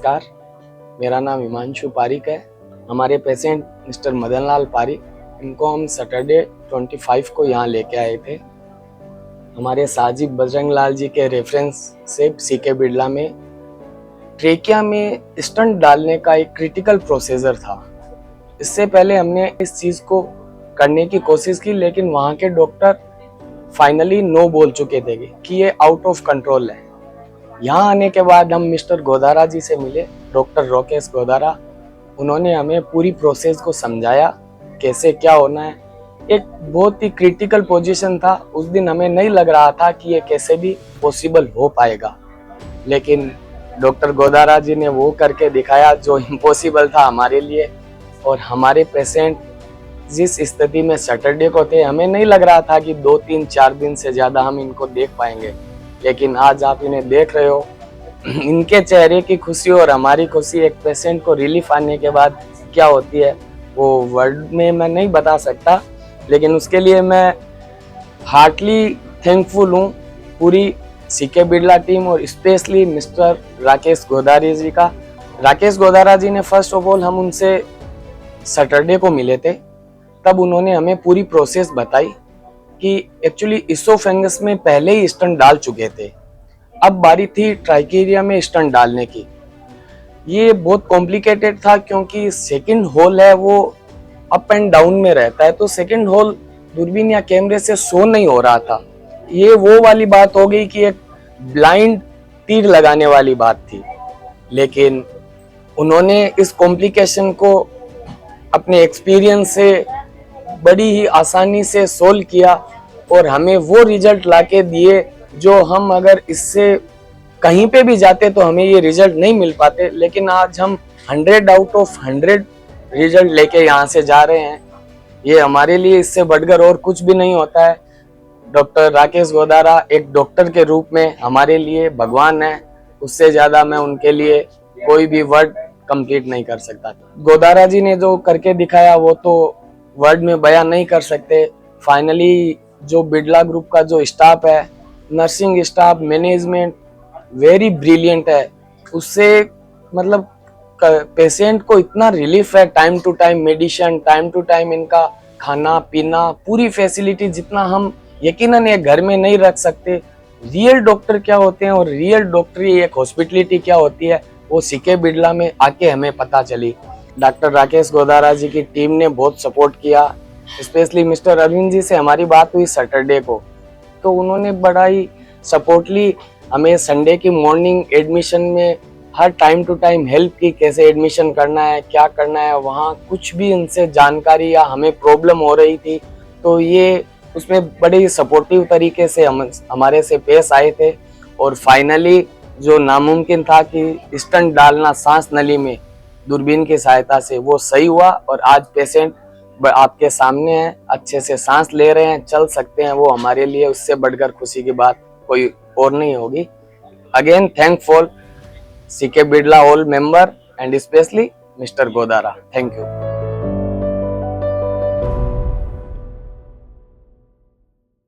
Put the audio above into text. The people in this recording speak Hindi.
नमस्कार, मेरा नाम हिमांशु पारिक है। हमारे पेशेंट मिस्टर मदन लाल पारिक, इनको हम सैटरडे 25 को यहाँ लेके आए थे। हमारे साजिब बजरंग लाल जी के रेफरेंस से सीके बिरला में ट्रेकिया में स्टंट डालने का एक क्रिटिकल प्रोसीजर था। इससे पहले हमने इस चीज़ को करने की कोशिश की, लेकिन वहाँ के डॉक्टर फाइनली नो बोल चुके थे कि ये आउट ऑफ कंट्रोल है। यहाँ आने के बाद हम मिस्टर गोदारा जी से मिले, डॉक्टर राकेश गोदारा। उन्होंने हमें पूरी प्रोसेस को समझाया, कैसे क्या होना है। एक बहुत ही क्रिटिकल पोजीशन था। उस दिन हमें नहीं लग रहा था कि ये कैसे भी पॉसिबल हो पाएगा, लेकिन डॉक्टर गोदारा जी ने वो करके दिखाया जो इम्पॉसिबल था हमारे लिए। और हमारे पेशेंट जिस स्थिति में सैटरडे को थे, हमें नहीं लग रहा था कि 2-3-4 दिन से ज़्यादा हम इनको देख पाएंगे, लेकिन आज आप इन्हें देख रहे हो। इनके चेहरे की खुशी और हमारी खुशी, एक पेशेंट को रिलीफ आने के बाद क्या होती है वो वर्ड में मैं नहीं बता सकता, लेकिन उसके लिए मैं हार्टली थैंकफुल हूँ पूरी सीके बिरला टीम और स्पेशली मिस्टर राकेश गोदारा जी का। राकेश गोदारा जी ने फर्स्ट ऑफ ऑल, हम उनसे सैटरडे को मिले थे, तब उन्होंने हमें पूरी प्रोसेस बताई कि एक्चुअली इसोफेंगस में पहले ही स्टंट डाल चुके थे, अब बारी थी ट्राइकेरिया में स्टंट डालने की। ये बहुत कॉम्प्लिकेटेड था क्योंकि सेकंड होल है वो अप एंड डाउन में रहता है, तो सेकंड होल दूरबीन या कैमरे से शो नहीं हो रहा था। ये वो वाली बात हो गई कि एक ब्लाइंड तीर लगाने वाली बात थी, लेकिन उन्होंने इस कॉम्प्लिकेशन को अपने एक्सपीरियंस से बड़ी ही आसानी से सोल्व किया और हमें वो रिजल्ट लाके दिए जो हम अगर इससे कहीं पे भी जाते तो हमें ये रिजल्ट नहीं मिल पाते। लेकिन आज हम 100 आउट ऑफ 100 रिजल्ट लेके यहाँ से जा रहे हैं। ये हमारे लिए इससे बढ़कर और कुछ भी नहीं होता है। डॉक्टर राकेश गोदारा एक डॉक्टर के रूप में हमारे लिए भगवान है, उससे ज़्यादा मैं उनके लिए कोई भी वर्ड कंप्लीट नहीं कर सकता। गोदारा जी ने जो करके दिखाया वो तो वर्ड में बयान नहीं कर सकते। फाइनली जो बिरला ग्रुप का जो स्टाफ है, nursing staff, management very brilliant है। उससे मतलब पेशेंट को इतना रिलीफ है, time to time medicine, time to time इनका खाना पीना, पूरी फैसिलिटी जितना हम यकीनन एक घर में नहीं रख सकते। रियल डॉक्टर क्या होते हैं और रियल डॉक्टरी एक हॉस्पिटलिटी क्या होती है, वो सीके बिरला में आके हमें पता चली। डॉक्टर राकेश गोदारा जी की टीम ने बहुत सपोर्ट किया। स्पेशली मिस्टर अरविंद जी से हमारी बात हुई सैटरडे को, तो उन्होंने बड़ा ही सपोर्टली हमें संडे की मॉर्निंग एडमिशन में हर टाइम टू टाइम हेल्प की, कैसे एडमिशन करना है, क्या करना है। वहाँ कुछ भी इनसे जानकारी या हमें प्रॉब्लम हो रही थी तो ये उसमें बड़े ही सपोर्टिव तरीके से हमारे से पेश आए थे। और फाइनली जो नामुमकिन था कि स्टंट डालना सांस नली में दूरबीन की सहायता से, वो सही हुआ और आज पेशेंट आपके सामने है, अच्छे से सांस ले रहे हैं, चल सकते हैं। वो हमारे लिए उससे बढ़कर खुशी की बात कोई और नहीं होगी। Again thankful C K Birla all member and specially mister Godara, thank you.